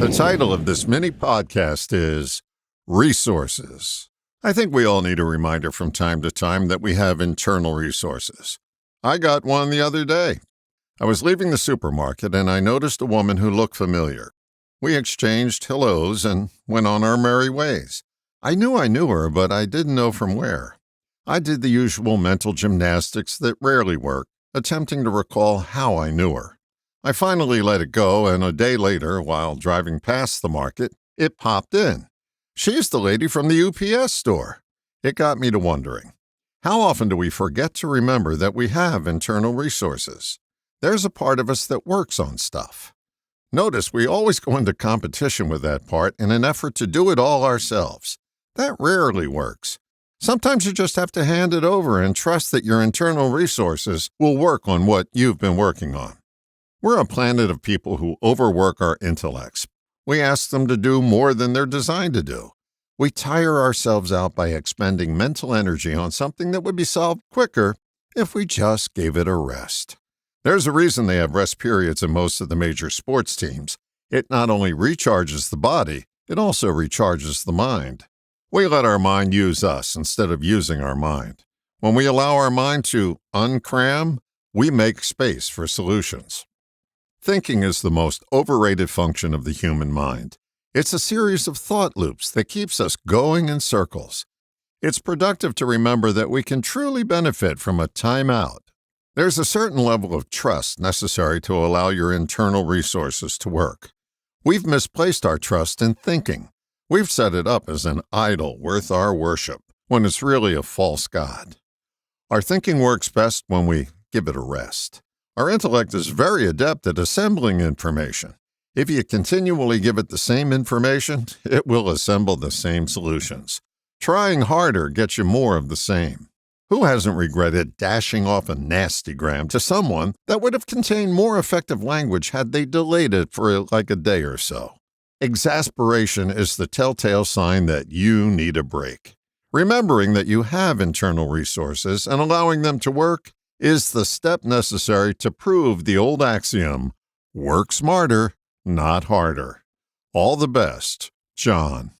The title of this mini podcast is Resources. I think we all need a reminder from time to time that we have internal resources. I got one the other day. I was leaving the supermarket and I noticed a woman who looked familiar. We exchanged hellos and went on our merry ways. I knew her, but I didn't know from where. I did the usual mental gymnastics that rarely work, attempting to recall how I knew her. I finally let it go, and a day later, while driving past the market, it popped in. She's the lady from the UPS store. It got me to wondering, how often do we forget to remember that we have internal resources? There's a part of us that works on stuff. Notice we always go into competition with that part in an effort to do it all ourselves. That rarely works. Sometimes you just have to hand it over and trust that your internal resources will work on what you've been working on. We're a planet of people who overwork our intellects. We ask them to do more than they're designed to do. We tire ourselves out by expending mental energy on something that would be solved quicker if we just gave it a rest. There's a reason they have rest periods in most of the major sports teams. It not only recharges the body, it also recharges the mind. We let our mind use us instead of using our mind. When we allow our mind to uncram, we make space for solutions. Thinking is the most overrated function of the human mind. It's a series of thought loops that keeps us going in circles. It's productive to remember that we can truly benefit from a timeout. There's a certain level of trust necessary to allow your internal resources to work. We've misplaced our trust in thinking. We've set it up as an idol worth our worship, when it's really a false god. Our thinking works best when we give it a rest. Our intellect is very adept at assembling information. If you continually give it the same information, it will assemble the same solutions. Trying harder gets you more of the same. Who hasn't regretted dashing off a nastygram to someone that would have contained more effective language had they delayed it for like a day or so? Exasperation is the telltale sign that you need a break. Remembering that you have internal resources and allowing them to work is the step necessary to prove the old axiom, work smarter, not harder. All the best, John.